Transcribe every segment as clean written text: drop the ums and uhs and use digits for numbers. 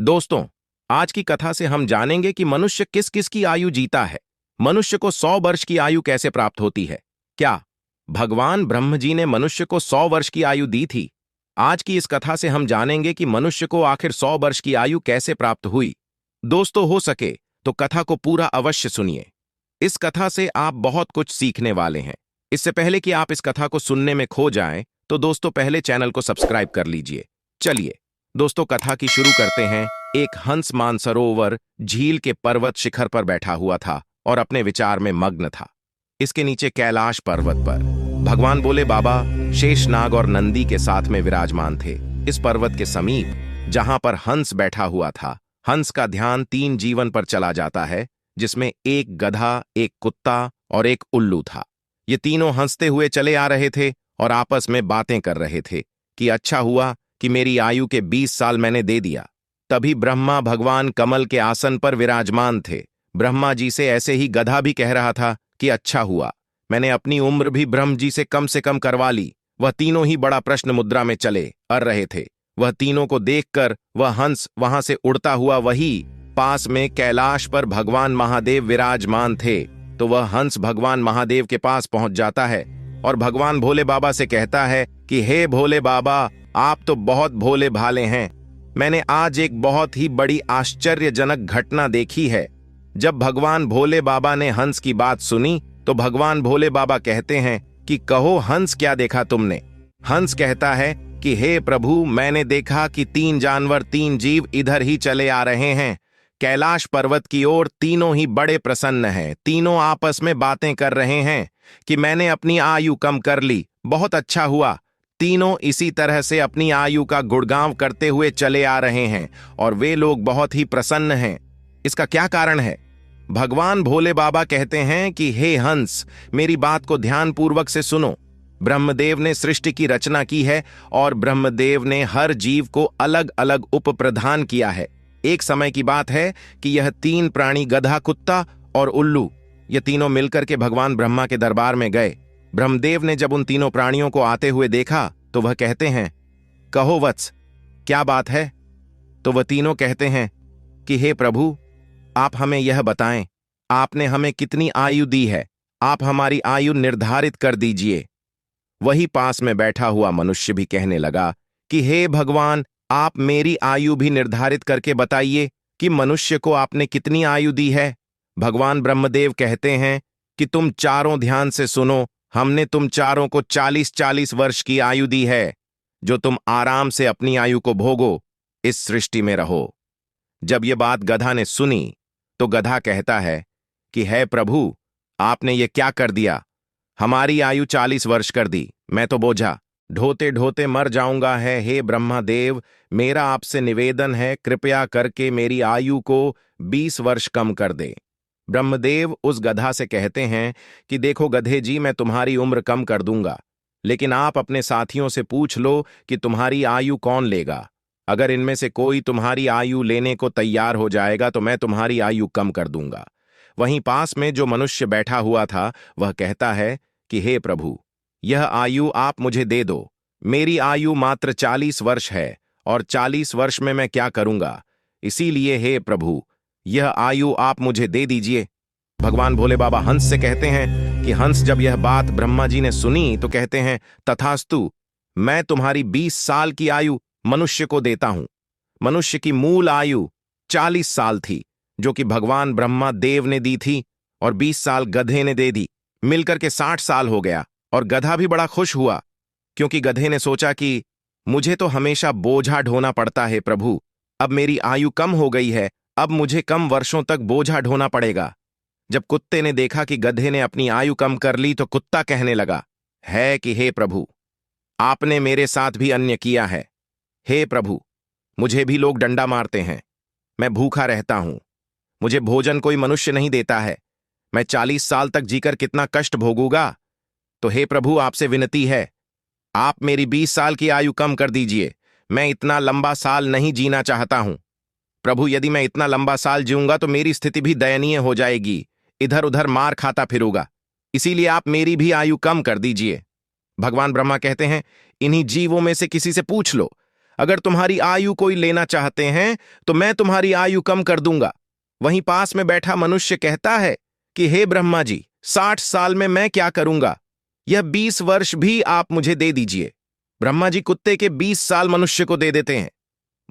दोस्तों, आज की कथा से हम जानेंगे कि मनुष्य किस किस की आयु जीता है। मनुष्य को 100 वर्ष की आयु कैसे प्राप्त होती है? क्या भगवान ब्रह्म जी ने मनुष्य को 100 वर्ष की आयु दी थी? आज की इस कथा से हम जानेंगे कि मनुष्य को आखिर 100 वर्ष की आयु कैसे प्राप्त हुई। दोस्तों, हो सके तो कथा को पूरा अवश्य सुनिए। इस कथा से आप बहुत कुछ सीखने वाले हैं। इससे पहले कि आप इस कथा को सुनने में खो जाएं, तो दोस्तों पहले चैनल को सब्सक्राइब कर लीजिए। चलिए दोस्तों, कथा की शुरू करते हैं। एक हंस मानसरोवर झील के पर्वत शिखर पर बैठा हुआ था और अपने विचार में मग्न था। इसके नीचे कैलाश पर्वत पर भगवान भोले बाबा शेषनाग और नंदी के साथ में विराजमान थे। इस पर्वत के समीप जहां पर हंस बैठा हुआ था, हंस का ध्यान 3 जीवन पर चला जाता है, जिसमें एक गधा, एक कुत्ता और एक उल्लू था। ये तीनों हंसते हुए चले आ रहे थे और आपस में बातें कर रहे थे कि अच्छा हुआ कि मेरी आयु के 20 साल मैंने दे दिया। तभी ब्रह्मा भगवान कमल के आसन पर विराजमान थे। ब्रह्मा जी से ऐसे ही गधा भी कह रहा था कि अच्छा हुआ मैंने अपनी उम्र भी ब्रह्म जी से कम करवा ली। वह तीनों ही बड़ा प्रश्न मुद्रा में चले अर रहे थे। वह तीनों को देखकर वह हंस वहां से उड़ता हुआ वही पास में कैलाश पर भगवान महादेव विराजमान थे। तो वह हंस भगवान महादेव के पास पहुंच जाता है और भगवान भोले बाबा से कहता है कि हे भोले बाबा, आप तो बहुत भोले भाले हैं। मैंने आज एक बहुत ही बड़ी आश्चर्यजनक घटना देखी है। जब भगवान भोले बाबा ने हंस की बात सुनी तो भगवान भोले बाबा कहते हैं कि कहो हंस, क्या देखा तुमने? हंस कहता है कि हे प्रभु, मैंने देखा कि 3 जानवर, 3 जीव इधर ही चले आ रहे हैं कैलाश पर्वत की ओर। तीनों ही बड़े प्रसन्न हैं। तीनों आपस में बातें कर रहे हैं कि मैंने अपनी आयु कम कर ली, बहुत अच्छा हुआ। तीनों इसी तरह से अपनी आयु का गुणगान करते हुए चले आ रहे हैं और वे लोग बहुत ही प्रसन्न हैं। इसका क्या कारण है? भगवान भोले बाबा कहते हैं कि हे हंस, मेरी बात को ध्यानपूर्वक से सुनो। ब्रह्मदेव ने सृष्टि की रचना की है और ब्रह्मदेव ने हर जीव को अलग अलग उप प्रदान किया है। एक समय की बात है कि यह 3 प्राणी, गधा, कुत्ता और उल्लू, ये तीनों मिलकर के भगवान ब्रह्मा के दरबार में गए। ब्रह्मदेव ने जब उन तीनों प्राणियों को आते हुए देखा तो वह कहते हैं, कहो वत्स, क्या बात है? तो वह तीनों कहते हैं कि हे प्रभु, आप हमें यह बताएं, आपने हमें कितनी आयु दी है? आप हमारी आयु निर्धारित कर दीजिए। वही पास में बैठा हुआ मनुष्य भी कहने लगा कि हे भगवान, आप मेरी आयु भी निर्धारित करके बताइए कि मनुष्य को आपने कितनी आयु दी है। भगवान ब्रह्मदेव कहते हैं कि तुम चारों ध्यान से सुनो, हमने तुम चारों को 40-40 वर्ष की आयु दी है, जो तुम आराम से अपनी आयु को भोगो, इस सृष्टि में रहो। जब यह बात गधा ने सुनी तो गधा कहता है कि हे प्रभु, आपने ये क्या कर दिया? हमारी आयु 40 वर्ष कर दी, मैं तो बोझा ढोते ढोते मर जाऊंगा है। हे ब्रह्मदेव, मेरा आपसे निवेदन है, कृपया करके मेरी आयु को 20 वर्ष कम कर दे। ब्रह्मदेव उस गधा से कहते हैं कि देखो गधे जी, मैं तुम्हारी उम्र कम कर दूंगा, लेकिन आप अपने साथियों से पूछ लो कि तुम्हारी आयु कौन लेगा। अगर इनमें से कोई तुम्हारी आयु लेने को तैयार हो जाएगा तो मैं तुम्हारी आयु कम कर दूंगा। वहीं पास में जो मनुष्य बैठा हुआ था वह कहता है कि हे प्रभु, यह आयु आप मुझे दे दो। मेरी आयु मात्र 40 वर्ष है और 40 वर्ष में मैं क्या करूंगा? इसीलिए हे प्रभु, यह आयु आप मुझे दे दीजिए। भगवान भोले बाबा हंस से कहते हैं कि हंस, जब यह बात ब्रह्मा जी ने सुनी तो कहते हैं, तथास्तु, मैं तुम्हारी 20 साल की आयु मनुष्य को देता हूं। मनुष्य की मूल आयु 40 साल थी, जो कि भगवान ब्रह्मा देव ने दी थी, और 20 साल गधे ने दे दी। मिलकर के 60 साल हो गया और गधा भी बड़ा खुश हुआ, क्योंकि गधे ने सोचा कि मुझे तो हमेशा बोझा ढोना पड़ता है प्रभु, अब मेरी आयु कम हो गई है, अब मुझे कम वर्षों तक बोझा ढोना पड़ेगा। जब कुत्ते ने देखा कि गधे ने अपनी आयु कम कर ली तो कुत्ता कहने लगा है कि हे प्रभु, आपने मेरे साथ भी अन्य किया है। हे प्रभु, मुझे भी लोग डंडा मारते हैं, मैं भूखा रहता हूं, मुझे भोजन कोई मनुष्य नहीं देता है, मैं 40 साल तक जीकर कितना कष्ट भोगूंगा। तो हे प्रभु, आपसे विनती है, आप मेरी 20 साल की आयु कम कर दीजिए। मैं इतना लंबा साल नहीं जीना चाहता हूं प्रभु। यदि मैं इतना लंबा साल जीऊंगा तो मेरी स्थिति भी दयनीय हो जाएगी, इधर उधर मार खाता फिरूंगा, इसीलिए आप मेरी भी आयु कम कर दीजिए। भगवान ब्रह्मा कहते हैं, इन्हीं जीवों में से किसी से पूछ लो, अगर तुम्हारी आयु कोई लेना चाहते हैं तो मैं तुम्हारी आयु कम कर दूंगा। वहीं पास में बैठा मनुष्य कहता है कि हे ब्रह्मा जी, 60 साल में मैं क्या करूंगा? यह 20 वर्ष भी आप मुझे दे दीजिए। ब्रह्मा जी कुत्ते के 20 साल मनुष्य को दे देते हैं।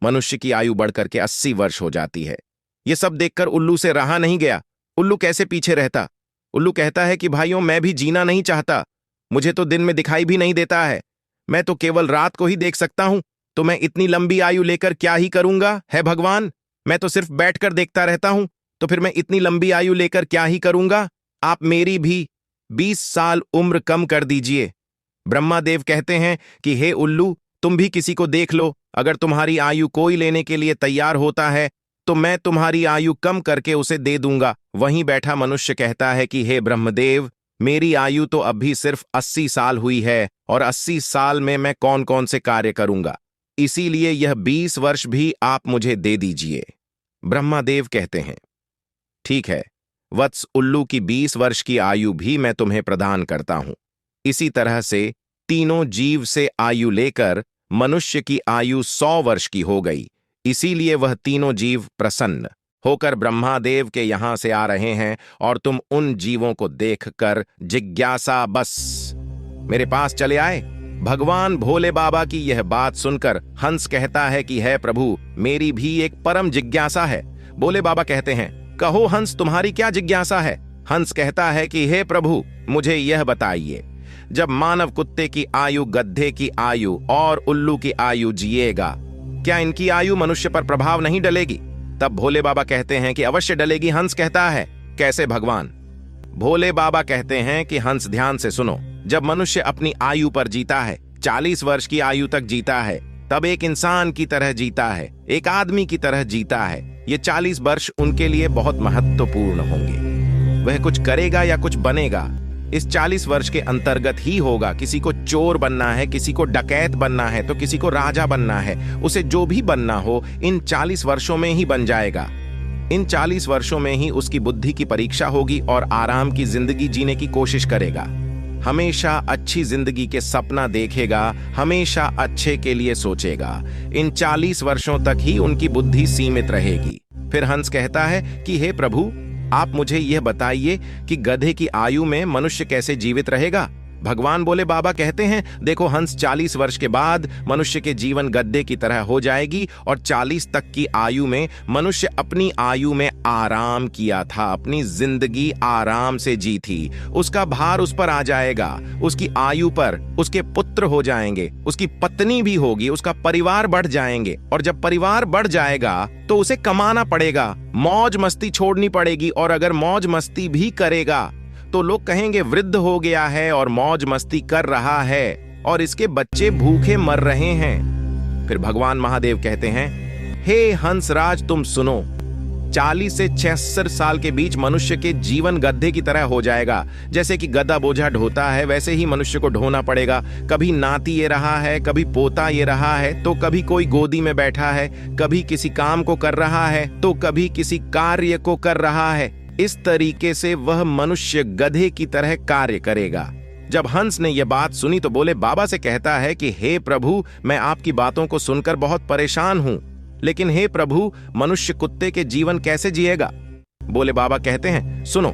मनुष्य की आयु बढ़कर के 80 वर्ष हो जाती है। यह सब देखकर उल्लू से रहा नहीं गया। उल्लू कैसे पीछे रहता? उल्लू कहता है कि भाइयों, मैं भी जीना नहीं चाहता। मुझे तो दिन में दिखाई भी नहीं देता है। मैं तो केवल रात को ही देख सकता हूं। तो मैं इतनी लंबी आयु लेकर क्या ही करूंगा? है भगवान, मैं तो सिर्फ बैठकर देखता रहता हूं। तो फिर मैं इतनी लंबी आयु लेकर क्या ही करूंगा? आप मेरी भी 20 साल उम्र कम कर दीजिए। ब्रह्मादेव कहते हैं कि हे उल्लू, तुम भी किसी को देख लो। अगर तुम्हारी आयु कोई लेने के लिए तैयार होता है तो मैं तुम्हारी आयु कम करके उसे दे दूंगा। वहीं बैठा मनुष्य कहता है कि हे ब्रह्मदेव, मेरी आयु तो अभी सिर्फ 80 साल हुई है और 80 साल में मैं कौन कौन से कार्य करूंगा, इसीलिए यह 20 वर्ष भी आप मुझे दे दीजिए। ब्रह्मादेव कहते हैं, ठीक है वत्स उल्लू, की 20 वर्ष की आयु भी मैं तुम्हें प्रदान करता हूं। इसी तरह से तीनों जीव से आयु लेकर मनुष्य की आयु 100 वर्ष की हो गई। इसीलिए वह तीनों जीव प्रसन्न होकर ब्रह्मादेव के यहां से आ रहे हैं और तुम उन जीवों को देखकर जिज्ञासा बस मेरे पास चले आए। भगवान भोले बाबा की यह बात सुनकर हंस कहता है कि है प्रभु, मेरी भी एक परम जिज्ञासा है। भोले बाबा कहते हैं, कहो हंस, तुम्हारी क्या जिज्ञासा है? हंस कहता है कि हे प्रभु, मुझे यह बताइए, जब मानव कुत्ते की आयु, गधे की आयु और उल्लू की आयु जिएगा, क्या इनकी आयु मनुष्य पर प्रभाव नहीं डलेगी? तब भोले बाबा कहते हैं कि अवश्य डलेगी। हंस कहता है, कैसे भगवान? भोले बाबा कहते हैं कि हंस, ध्यान से सुनो। जब मनुष्य अपनी आयु पर जीता है, 40 वर्ष की आयु तक जीता है, तब एक इंसान की तरह जीता है, एक आदमी की तरह जीता है। ये 40 वर्ष उनके लिए बहुत महत्वपूर्ण होंगे। वह कुछ करेगा या कुछ बनेगा, इस 40 वर्ष के अंतर्गत ही होगा। किसी को चोर बनना है, किसी को डकैत बनना है, तो किसी को राजा बनना है। उसे जो भी बनना हो इन 40 वर्षों में ही बन जाएगा। इन 40 वर्षों में ही उसकी बुद्धि की परीक्षा होगी और आराम की जिंदगी जीने की कोशिश करेगा। हमेशा अच्छी जिंदगी के सपना देखेगा, हमेशा अच्छे के लिए सोचेगा। इन 40 वर्षों तक ही उनकी बुद्धि सीमित रहेगी। फिर हंस कहता है कि हे प्रभु, आप मुझे यह बताइए कि गधे की आयु में मनुष्य कैसे जीवित रहेगा? भगवान भोले बाबा कहते हैं, देखो हंस, 40 वर्ष के बाद मनुष्य के जीवन गधे की तरह हो जाएगी और 40 तक की आयु में मनुष्य अपनी आयु में आराम किया था, अपनी जिंदगी आराम से जी थी। उसका भार उस पर आ जाएगा, उसकी आयु पर उसके पुत्र हो जाएंगे, उसकी पत्नी भी होगी, उसका परिवार बढ़ जाएंगे। और जब परिवार बढ़ जाएगा तो उसे कमाना पड़ेगा, मौज मस्ती छोड़नी पड़ेगी। और अगर मौज मस्ती भी करेगा तो लोग कहेंगे वृद्ध हो गया है और मौज मस्ती कर रहा है और इसके बच्चे भूखे मर रहे हैं। फिर भगवान महादेव कहते हैं, हे हंसराज, तुम सुनो, 40 से 66 साल के बीच मनुष्य के जीवन गधे की तरह हो जाएगा। जैसे कि गधा बोझा ढोता है, वैसे ही मनुष्य को ढोना पड़ेगा। कभी नाती ये रहा है, कभी पोता ये रहा है, तो कभी कोई गोदी में बैठा है, कभी किसी काम को कर रहा है, तो कभी किसी कार्य को कर रहा है। इस तरीके से वह मनुष्य गधे की तरह कार्य करेगा। जब हंस ने यह बात सुनी तो भोले बाबा से कहता है कि हे प्रभु, मैं आपकी बातों को सुनकर बहुत परेशान हूं, लेकिन हे प्रभु, मनुष्य कुत्ते के जीवन कैसे जिएगा? भोले बाबा कहते हैं, सुनो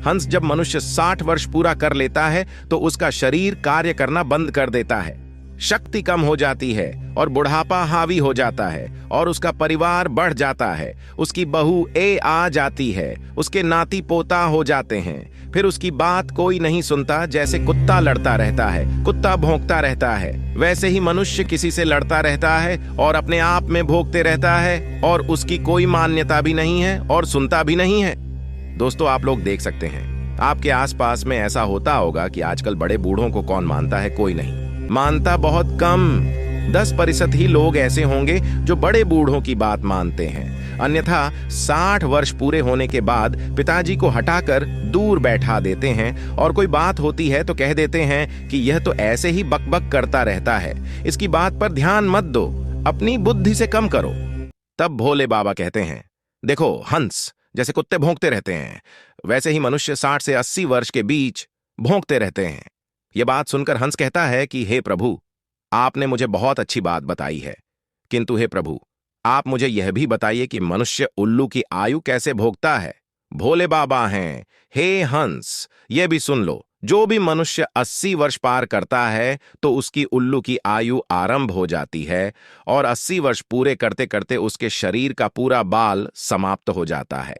हंस, जब मनुष्य 60 वर्ष पूरा कर लेता है तो उसका शरीर कार्य करना बंद कर देता है, शक्ति कम हो जाती है और बुढ़ापा हावी हो जाता है और उसका परिवार बढ़ जाता है, उसकी बहू आ जाती है, उसके नाती पोता हो जाते हैं। फिर उसकी बात कोई नहीं सुनता। जैसे कुत्ता लड़ता रहता है, कुत्ता भौंकता रहता है, वैसे ही मनुष्य किसी से लड़ता रहता है और अपने आप में भोंकते रहता है और उसकी कोई मान्यता भी नहीं है और सुनता भी नहीं है। दोस्तों, आप लोग देख सकते हैं, आपके आसपास में ऐसा होता होगा कि आजकल बड़े बूढ़ों को कौन मानता है? कोई नहीं मानता, बहुत कम। 10% ही लोग ऐसे होंगे जो बड़े बूढ़ों की बात मानते हैं। अन्यथा 60 वर्ष पूरे होने के बाद पिताजी को हटाकर दूर बैठा देते हैं और कोई बात होती है तो कह देते हैं कि यह तो ऐसे ही बकबक करता रहता है, इसकी बात पर ध्यान मत दो, अपनी बुद्धि से कम करो। तब भोले बाबा कहते हैं, देखो हंस, जैसे कुत्ते भौंकते रहते हैं, वैसे ही मनुष्य 60 से 80 वर्ष के बीच भौंकते रहते हैं। यह बात सुनकर हंस कहता है कि हे प्रभु, आपने मुझे बहुत अच्छी बात बताई है। किंतु हे प्रभु, आप मुझे यह भी बताइए कि मनुष्य उल्लू की आयु कैसे भोगता है। भोले बाबा हैं, हे हंस, ये भी सुन लो, जो भी मनुष्य 80 वर्ष पार करता है तो उसकी उल्लू की आयु आरंभ हो जाती है और 80 वर्ष पूरे करते करते उसके शरीर का पूरा बाल समाप्त हो जाता है।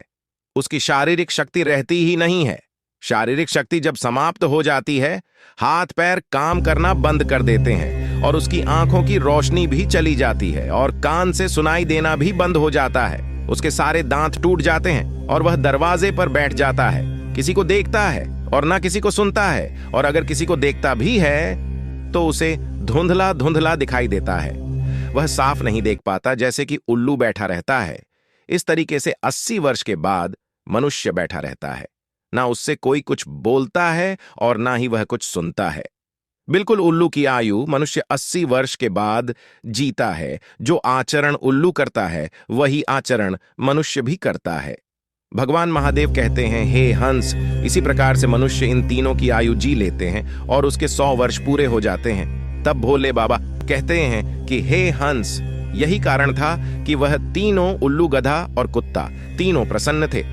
उसकी शारीरिक शक्ति रहती ही नहीं है। शारीरिक शक्ति जब समाप्त हो जाती है, हाथ पैर काम करना बंद कर देते हैं और उसकी आंखों की रोशनी भी चली जाती है और कान से सुनाई देना भी बंद हो जाता है। उसके सारे दांत टूट जाते हैं और वह दरवाजे पर बैठ जाता है। किसी को देखता है और ना किसी को सुनता है, और अगर किसी को देखता भी है तो उसे धुंधला धुंधला दिखाई देता है। वह साफ नहीं देख पाता, जैसे कि उल्लू बैठा रहता है। इस तरीके से 80 वर्ष के बाद मनुष्य बैठा रहता है। ना उससे कोई कुछ बोलता है और ना ही वह कुछ सुनता है। बिल्कुल उल्लू की आयु मनुष्य 80 वर्ष के बाद जीता है। जो आचरण उल्लू करता है वही आचरण मनुष्य भी करता है। भगवान महादेव कहते हैं, हे हंस, इसी प्रकार से मनुष्य इन तीनों की आयु जी लेते हैं और उसके 100 वर्ष पूरे हो जाते हैं। तब भोले बाबा कहते हैं कि हे हंस, यही कारण था कि वह तीनों, उल्लू, गधा और कुत्ता, तीनों प्रसन्न थे।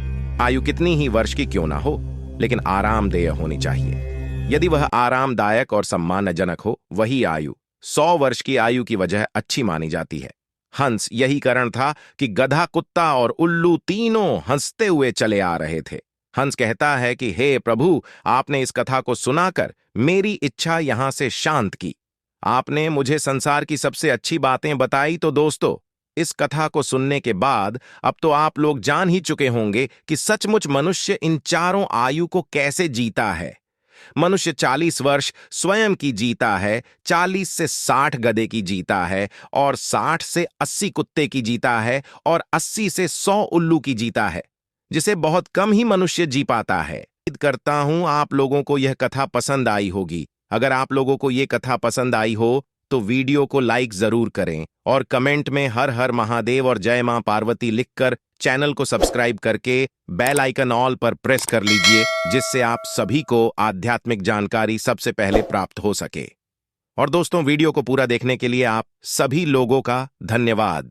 आयु कितनी ही वर्ष की क्यों ना हो, लेकिन आरामदेय होनी चाहिए। यदि वह आरामदायक और सम्मानजनक हो, वही आयु 100 वर्ष की आयु की वजह अच्छी मानी जाती है। हंस, यही कारण था कि गधा, कुत्ता और उल्लू तीनों हंसते हुए चले आ रहे थे। हंस कहता है कि हे प्रभु, आपने इस कथा को सुनाकर मेरी इच्छा यहां से शांत की। आपने मुझे संसार की सबसे अच्छी बातें बताई। तो दोस्तों, इस कथा को सुनने के बाद अब तो आप लोग जान ही चुके होंगे कि सचमुच मनुष्य इन चारों आयु को कैसे जीता है। मनुष्य 40 वर्ष स्वयं की जीता है, 40 से 60 गधे की जीता है और 60 से 80 कुत्ते की जीता है और 80 से 100 उल्लू की जीता है, जिसे बहुत कम ही मनुष्य जी पाता है। उम्मीद करता हूं आप लोगों को यह कथा पसंद आई होगी। अगर आप लोगों को यह कथा पसंद आई हो तो वीडियो को लाइक जरूर करें और कमेंट में हर हर महादेव और जय मां पार्वती लिखकर चैनल को सब्सक्राइब करके बेल आइकन ऑल पर प्रेस कर लीजिए, जिससे आप सभी को आध्यात्मिक जानकारी सबसे पहले प्राप्त हो सके। और दोस्तों, वीडियो को पूरा देखने के लिए आप सभी लोगों का धन्यवाद।